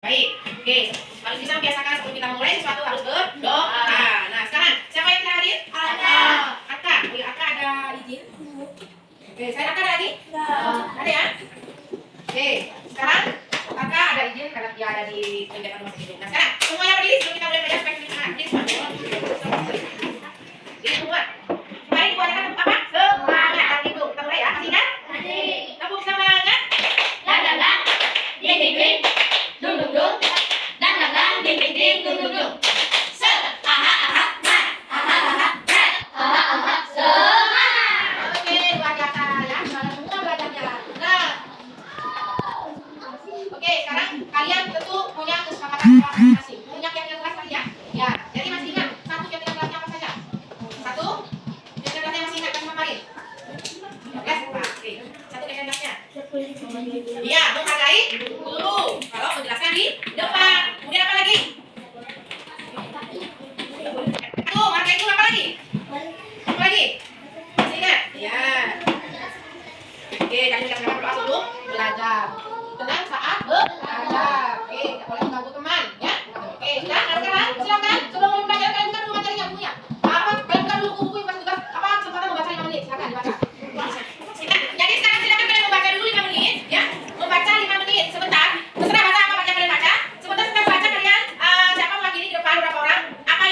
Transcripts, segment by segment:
Baik, oke. Harus bisa membiasakan sebelum kita mulai sesuatu harus berdoa. Nah, sekarang siapa yang tidak hadir? Ada. Aka, Aka ada izin? Oke, saya Aka ada lagi? Ada ya? Oke, sekarang Aka ada izin karena dia ada di kegiatan rumah sakit. Nah, sekarang semuanya berdiri sebelum kita mulai belajar supaya kita hadir semua. Ini semua. Mari ibu adakan tepuk apa? Semangat. Lagi ibu, kita mulai ya. Masih ingat? Tepuk semangat. Ding ding ding, dung dung dung, dang dang dang, ding ding ding, dung dung dung. Aha aha, nah, aha aha, nah, aha aha, semangat. Oke, luar biasa ya. Semangat semua belajarnya. Nah, oke, sekarang kalian tentu punya kesepakatan masing-masing. Punya keyakinan kelas tadi ya. Ya, jadi masih ingat satu keyakinan kelasnya apa saja? Satu keyakinan kelasnya masih ingat kan kemarin? Oke, satu keyakinan kelasnya. Iya, menghargai guru. Kalau menjelaskan di depan. Kemudian apa lagi? Tuh, menghargai guru apa lagi? Apa lagi? Masih ingat? Ya. Oke, kalian jangan berdoa sebelum belajar. Tenang saat belajar. Oke, tidak boleh mengganggu teman, ya. Oke, sudah. Silakan. Sebelum belajar kalian buka dulu materinya, bukunya. Apa? Kalian buka dulu buku yang masih tugas. Apa kesempatan membaca 5 menit? Silakan dibaca. Jadi sekarang silakan kalian membaca dulu 5 menit, ya. Membaca 5 menit sebentar. Terserah baca apa baca kalian baca. Sebentar kita baca kalian siapa mewakili di depan berapa orang? Apa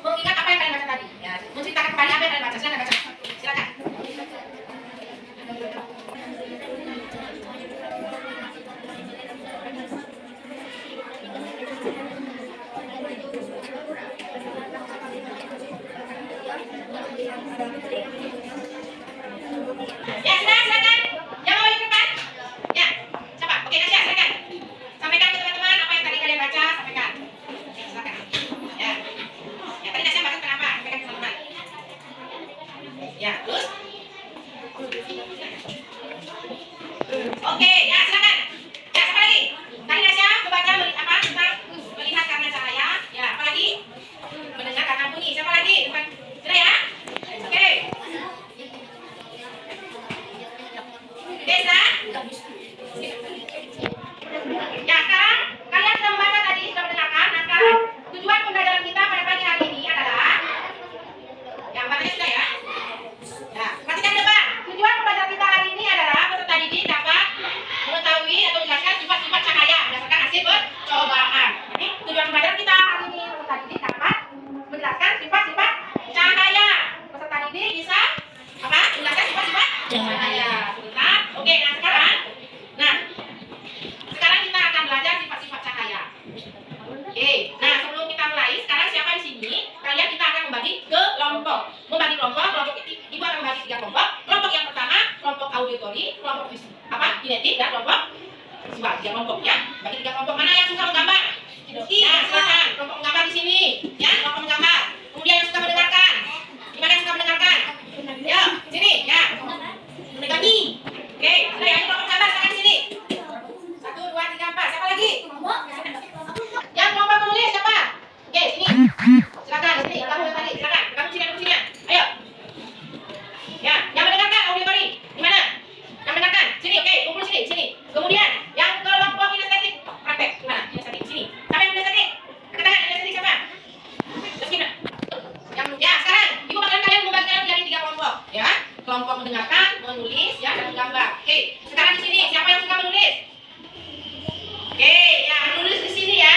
mengingat apa yang kalian baca tadi? Ya, menceritakan kembali apa yang kalian baca. Silakan baca. Silakan. Ya, silakan. Yang mau di depan? Ya. Siapa? Oke, Nasya, silakan. Sampaikan ke teman-teman apa yang tadi kalian baca, sampaikan. Silakan. Ya. Ya, tadi Nasya baca kenapa? Sampaikan ke teman-teman. Ya, terus? Oke, ya silakan. Ya, siapa lagi? Tadi Nasya membaca apa tentang melihat karena cahaya. Ya, apa lagi? Mendengar karena bunyi. Siapa lagi? Bukan. Sudah ya? Oke. Desa? Ya, sekarang kalian sudah membaca tadi, sudah mendengarkan. Nah, sekarang tujuan pembelajaran kita pada pagi hari ini adalah ya, bacanya sudah ya? Ya, perhatikan depan. Tujuan pembelajaran kita hari ini adalah peserta didik dapat mengetahui atau menjelaskan sifat-sifat cahaya berdasarkan hasil percobaan. Jadi, tujuan pembelajaran kita hari ini peserta didik dapat menjelaskan sifat-sifat cahaya. Peserta didik bisa apa? Menjelaskan sifat-sifat cahaya. Sebentar. Oke, nah sekarang kita akan belajar sifat-sifat cahaya. Oke, nah sebelum kita mulai, sekarang siapa di sini? Kalian kita akan membagi kelompok. Membagi kelompok ibu akan membagi 3 kelompok. Kelompok yang pertama, kelompok auditori, kelompok kinetik, dan kelompok visual. 3 kelompok ya. Bagi 3 kelompok. Mana yang suka menggambar? Iya, silakan. Kelompok menggambar di sini. Ya, kelompok menggambar. Kemudian yang suka mendengarkan. Gimana yang suka mendengarkan? Ya, sini. Ya. Mendekati. Oke, sudah ya. Kelompok menggambar silakan sini. 1, 2, 3, 4. Siapa lagi? Yang kelompok menulis siapa? Oke, sini. Silakan sini. Kamu yang tadi. Silakan. Kamu sini, aku sini. Ayo. Ya, yang mendengarkan auditori. Di mana? Yang mendengarkan. Sini, oke. Kumpul sini, sini. Kemudian yang kelompok kinestetik. Praktek. Gimana? Kinestetik. Sini. Siapa yang kinestetik? Angkat tangan. Kinestetik siapa? Terus gimana? Ya, sekarang ibu bakalan kalian membagi kalian menjadi 3 kelompok, ya. Kelompok mendengarkan, menulis, ya, dan menggambar. Oke. Sekarang di sini siapa yang suka menulis? Oke, ya, menulis di sini ya.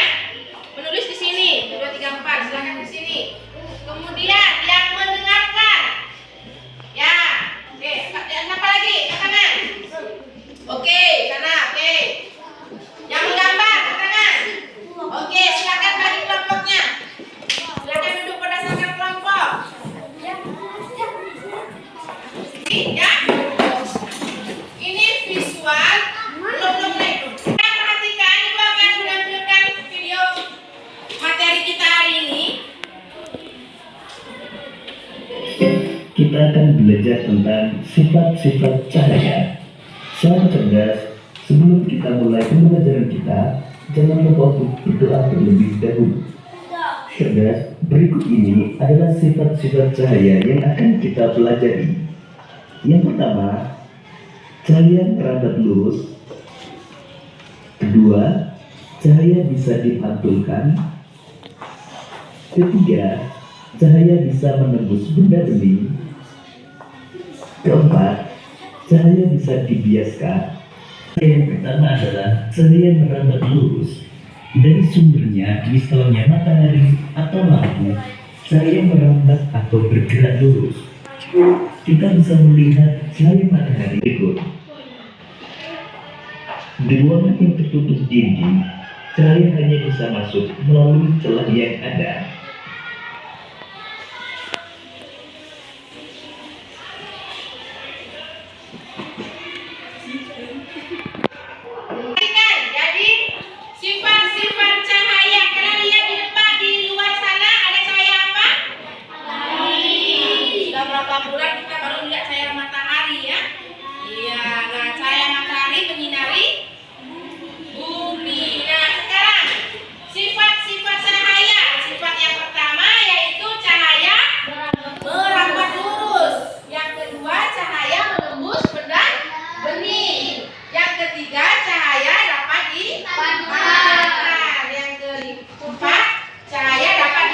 Menulis di sini. 1, 2, 3, 4. Silakan di sini. Kemudian yang mendengarkan. Ya. Oke, dan apa lagi? Ke kanan. Oke, sana. Oke. Yang menggambar ke kanan. Oke, silakan bagi kelompoknya. Silakan duduk berdasarkan kelompok. Ya. Ini visual. Belum mulai. Perhatikan, ibu akan menampilkan video materi kita hari ini. Kita akan belajar tentang sifat-sifat cahaya. Sahabat cerdas, sebelum kita mulai pembelajaran kita, jangan lupa untuk berdoa terlebih dahulu. Cerdas, berikut ini adalah sifat-sifat cahaya yang akan kita pelajari. Yang pertama, cahaya merambat lurus. Kedua, cahaya bisa dipantulkan. Ketiga, cahaya bisa menembus benda bening. Keempat, cahaya bisa dibiaskan. Yang pertama adalah cahaya merambat lurus. Dari sumbernya, misalnya matahari atau lampu, cahaya merambat atau bergerak lurus. Kita bisa melihat cahaya matahari berikut. Di ruangan yang tertutup dinding, cahaya hanya bisa masuk melalui celah yang ada. Jadi sifat-sifat cahaya, kalian lihat di depan di luar sana ada cahaya apa? Matahari. Sudah berapa bulan kita baru lihat cahaya matahari ya? Iya, nah cahaya matahari menyinari bumi. Nah sekarang sifat-sifat cahaya. Sifat yang pertama yaitu cahaya merambat lurus. Yang kedua cahaya menembus benda bening. Yang ketiga cahaya dapat dipantulkan. Yang keempat cahaya dapat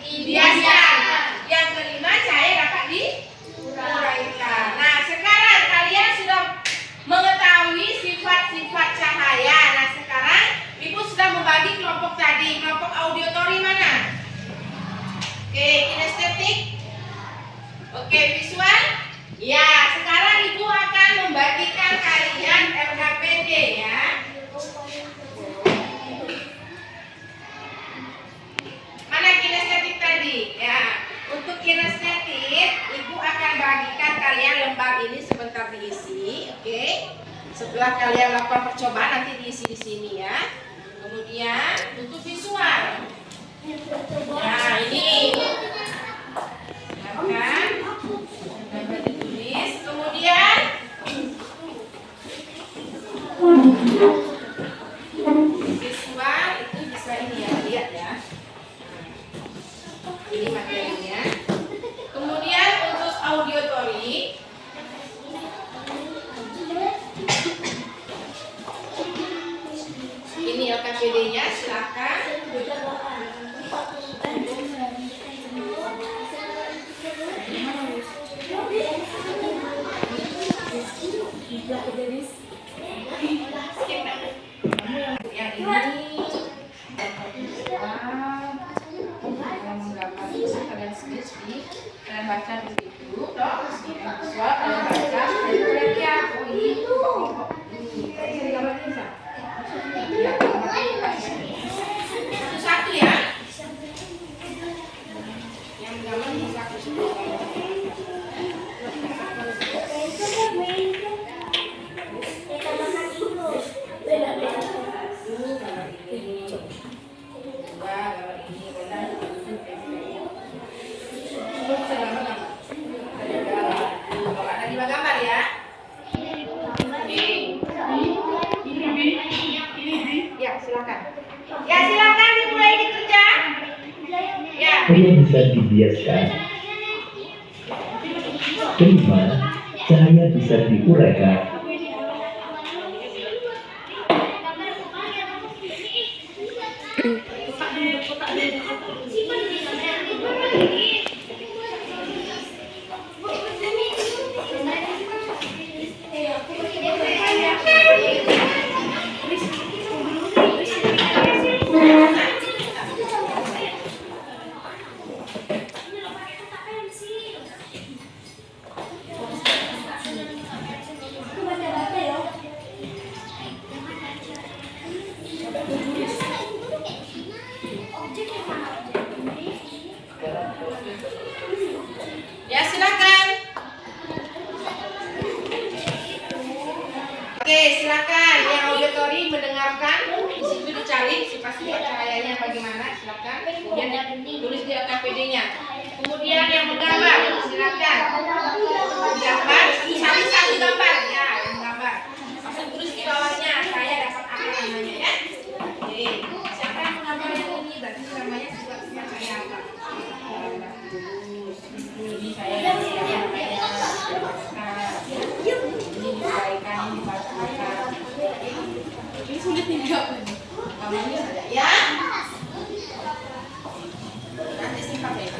dibiaskan. Yang kelima cahaya dapat diuraikan. Nah sekarang kalian sudah mengetahui sifat-sifat cahaya. Nah sekarang Ibu sudah membagi kelompok tadi. Kelompok auditory mana? Oke, kinestetik. Oke, visual. Ya, sekarang Ibu akan membagikan kalian LHPD ya. Mana kinestetik tadi? Ya, untuk kinestetik Ibu akan bagikan kalian lembar ini sebentar diisi, oke? Setelah kalian lakukan percobaan nanti diisi di sini ya. Kemudian untuk visual. Nah, ini. Kan? Dapat ditulis. Kemudian visual itu bisa ini ya, lihat ya. Ini materinya. Kemudian untuk auditory ini LKPD-nya, silakan. Yang ini menggambar bisa kalian sendiri, kalian baca begitu, toh. Yang visual kalian baca, kalian lihat. Oh itu. Saya gambar ini bisa. Ya, satu-satu ya. Yang gambar ini satu-satu. Cahaya bisa dibiaskan. Kelima, cahaya bisa diuraikan. Ya silakan. Oke silakan yang auditory mendengarkan. Di situ dicari sifat-sifat cahayanya bagaimana. Silakan. Kemudian tulis di LKPD-nya. Kemudian yang menggambar silakan. Gambar satu gambar ya, yang gambar. Langsung tulis di bawahnya. Saya dapat apa namanya ya. Oke. Siapa yang menggambar yang ini berarti namanya sifat-sifat cahaya apa? Ini saya yang ini dibaikan, dibacakan. Ini sulit nih Ya. Nanti simpan ya.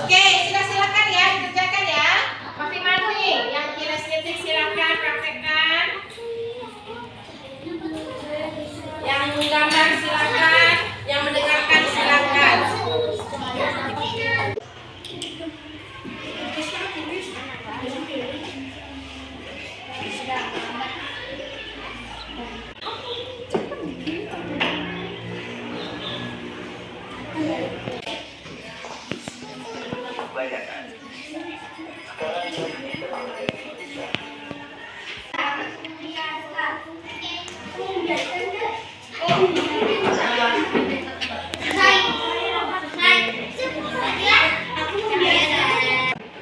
Oke, silakan ya dikerjakan ya. Masing-masing yang kinestetik silakan praktekkan. Yang menggambar silakan, yang mendengarkan silakan.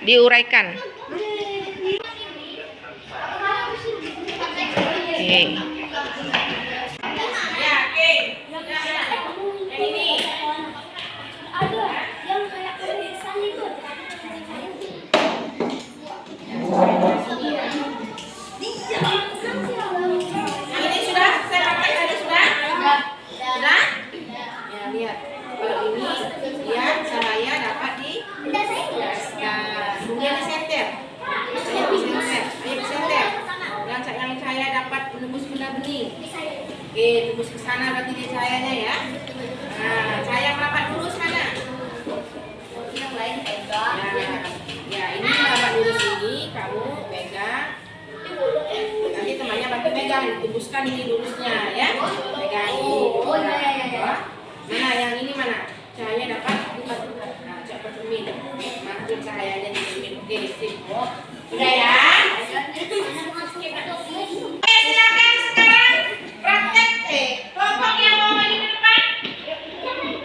Diuraikan. Oke. Ya, oke. Yang ini. Ada yang kayak tulisan itu. Yang ini sudah saya pakai tadi sudah? Sudah? Ya, lihat. Kalau ini lihat cahaya dapat dibiaskan. Kemudian disenter. Saya disenter. Ayo disenter. Yang cahaya dapat menembus benda bening. Oke, tembus ke sana berarti dia cahayanya ya. Nah, cahaya merapat dulu sana. Yang lain pegang. Ya, ini merapat dulu sini, kamu pegang. Nanti temannya bantu pegang, tembuskan ini lurusnya ya. Pegang ini. Oh, ya. Mana yang ini mana? Cahaya dapat dibuka. Nah, coba cermin. Masuk cahayanya di cermin. Oke, sip. Udah ya? Oke, silakan sekarang praktek kelompok yang mau maju ke depan.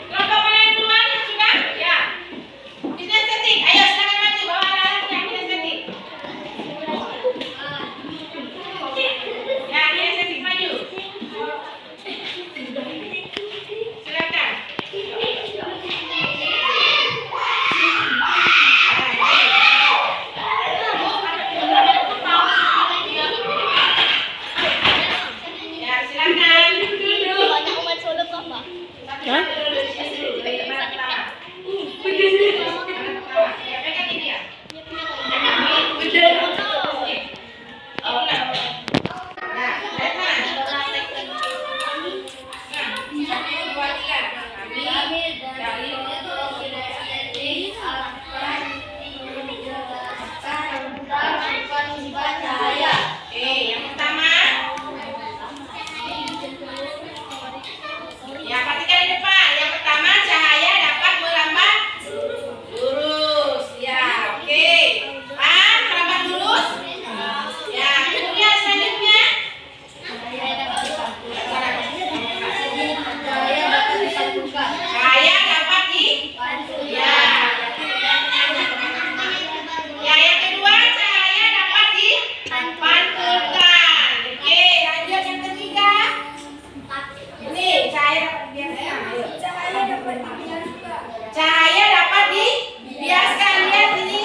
Kelompok mana yang duluan yang sudah? Ya. Kinestetik. Ayo silakan maju bawa alat yang kinestetik. Ya, kinestetik maju. Silakan. Ya, silakan. Banyak umat solo apa? Hah? Ya, pegang ini ya. Yang pertama, ya perhatikan di depan. Yang pertama, cahaya dapat merambat lurus. Ya, oke. Merambat lurus. Ya, kemudian selanjutnya. Cahaya dapat di. Ya. Ya, yang kedua, cahaya dapat dipantulkan. Oke, lanjut yang ketiga. Ini cahaya dapat dibiaskan. Ayo. Cahaya dapat dibiaskan. Lihat ini.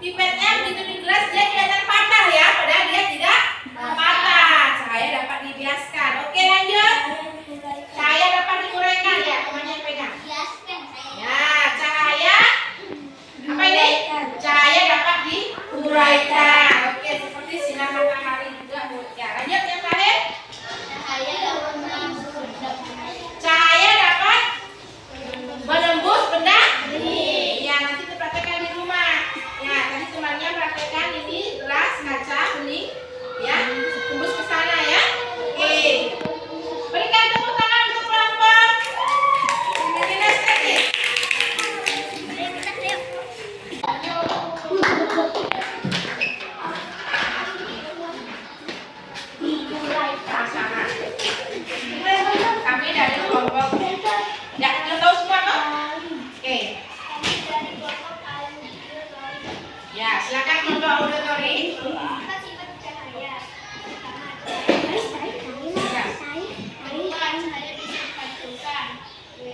Pipetnya begitu di gelas dia kelihatan patah ya, padahal dia tidak patah. Cahaya dapat dibiaskan. Oke, lanjut. Cahaya dapat diuraikan ya, temannya yang pegang. Ya, cahaya apa ini? Cahaya dapat diuraikan. Oke, seperti sinar matahari juga. Ya, lanjut yang terakhir. Cahaya dapat menembus benda. Ya, nanti dipraktekkan di rumah. Ya, tadi temannya praktekkan ini gelas kaca bening. Ya, tembus ke sana ya. Oke. Berikan tepuk tangan untuk kelompok kinestetik. Sama. Kami dari kelompok. Ya, kita tahu semua toh? Oke. Ya, silakan kelompok auditori.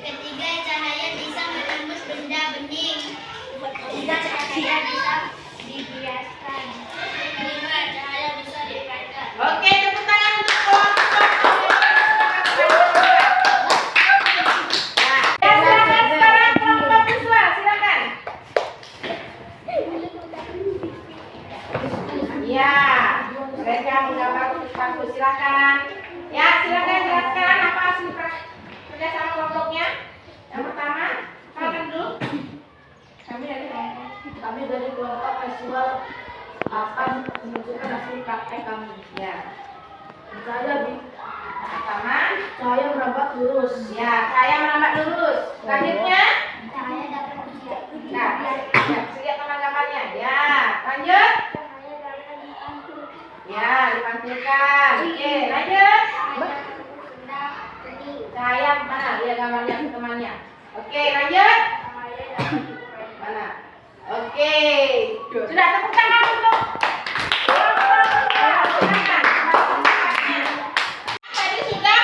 Ketiga, cahaya bisa menembus benda bening. Ketiga, cahaya bisa dibiaskan. Kelima, cahaya bisa diuraikan. Oke, tepuk tangan untuk kelompok. silakan. Ya, silakan jelaskan apa hasil kerjasama kelompoknya. Yang pertama, silakan dulu. Kami dari kelompok visual akan menunjukkan hasil praktek kami. Ya, Pertama, pertama, saya merambat lurus. ya, saya merambat lurus. Selanjutnya, Saya dapat nah, ya, lihat teman-temannya. Ya, lanjut. Ya, dipantulkan. Oke, lanjut. Saya mana? Lihat gambarnya temannya. Oke, lanjut. Mana? Oke. Sudah, tepuk tangan untuk tadi sudah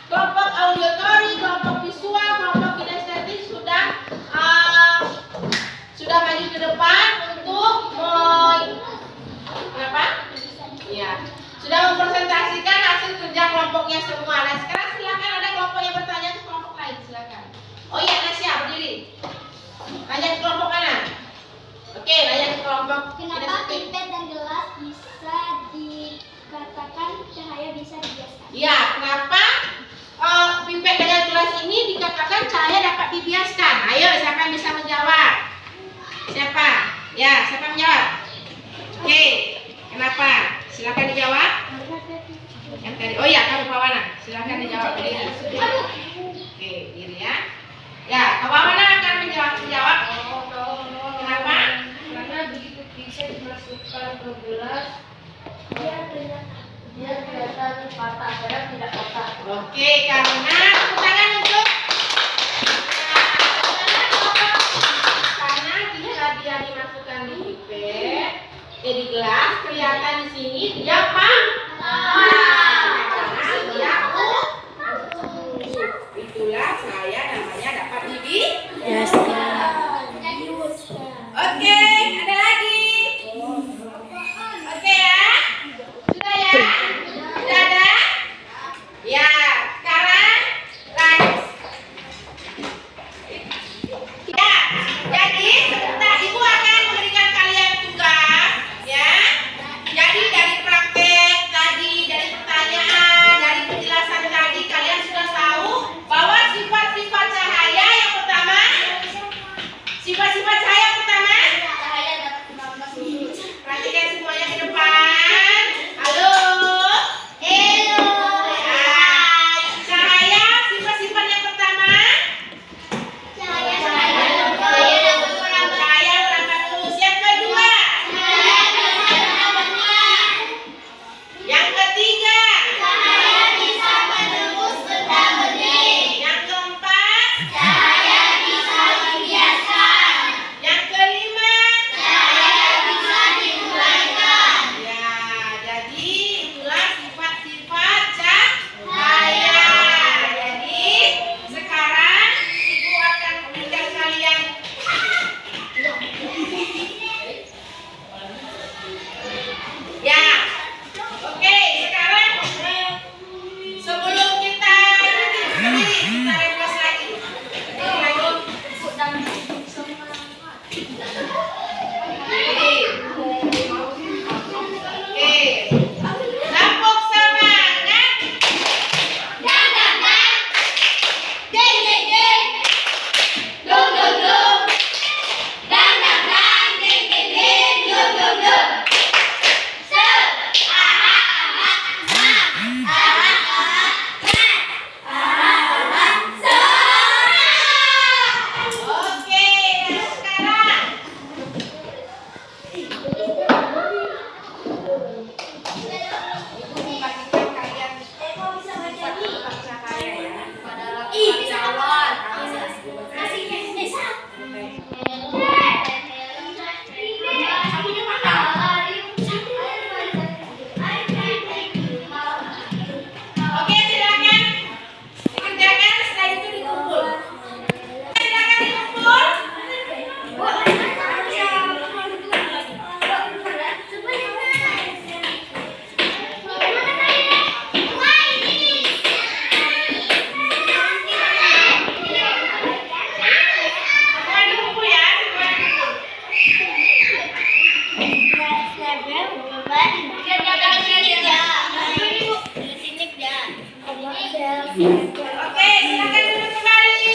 kelompok auditory, kelompok visual, kelompok kinestetik sudah maju ke depan untuk kenapa? Ya, sudah mempresentasikan hasil kerja kelompoknya semua. Nah, sekarang silakan ada kelompok yang bertanya ke kelompok lain, silakan. Oh iya, Nasya berdiri. Tanya ke kelompok mana? Oke, tanya ke kelompok Kenapa kinestetik. pipet dan gelas bisa dikatakan cahaya bisa dibiaskan? Ya, kenapa pipet dengan gelas ini dikatakan cahaya dapat dibiaskan? Ayo, siapa yang bisa menjawab? Siapa? Ya, siapa yang menjawab? Oke, kenapa? Silakan dijawab. Yang tadi. Oh ya, kamu Pawana. Silakan dijawab. Berdiri. Oke, diri ya. Ya, Pawana akan menjawab. Kenapa? Karena begitu pipet dimasukkan ke gelas, dia kelihatan patah, padahal tidak patah. Oke, karena tepuk tangan untuk karena jika dia dimasukkan di pipet, di gelas, kelihatan di sini dia itulah saya namanya dapat dibiaskan. Oke, ada lagi. Oke ya, sudah ya, sudah ada. Ya, sekarang lanjut. Ya, jadi sebentar Ibu akan memberikan kalian tugas, ya. Jadi dari praktek tadi, dari pertanyaan, dari penjelasan tadi, kalian sudah tahu bahwa sifat-sifat cahaya yang pertama, sifat-sifat cahaya yang pertama, perhatikan semuanya ke depan. Halo. Cahaya, sifat-sifat yang pertama. Cahaya merambat lurus. Yang kedua. Yang ketiga. Yang keempat. Yang kelima. Ya, jadi itulah sifat-sifat cahaya. Jadi sekarang Ibu akan memberikan kalian ya. Oke, sekarang sebelum kita refresh lagi. Oke. Lapuk semangat. Oke, dan sekarang Ibu membagikan kalian sifat-sifat cahaya ya. Sapunya mana? Oke, silakan dikerjakan, setelah itu dikumpul. Silakan dikumpul. Semua dikumpul ya, semua dikumpul. Oke, silakan duduk kembali.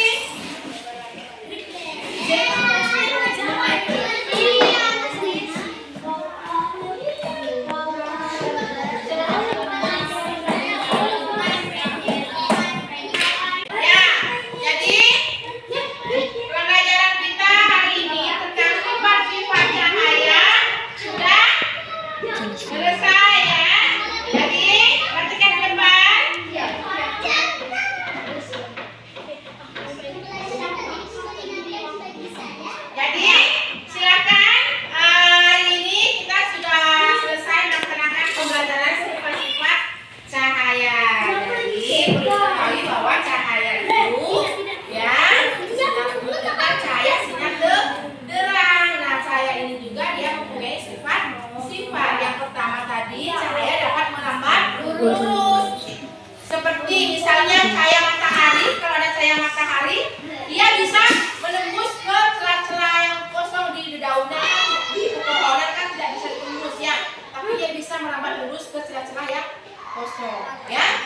Ya, jadi pembelajaran kita hari ini tentang sifat-sifat cahaya sudah selesai ya. Jadi perhatikan ke depan. Jadi silakan, hari ini kita sudah selesai melaksanakan pembelajaran sifat-sifat cahaya. Jadi perlu diketahui bahwa cahaya itu ya sinar bukan cahaya sinar terang. Nah, cahaya ini juga dia mempunyai sifat-sifat. Yang pertama tadi cahaya dapat merambat lurus. Seperti misalnya cahaya matahari, kalau ada cahaya matahari, dia bisa menembus ke celah-celah yang kosong di dedaunan, di pepohonan kan tidak bisa ditembus ya, tapi dia bisa merambat lurus ke celah-celah yang kosong ya.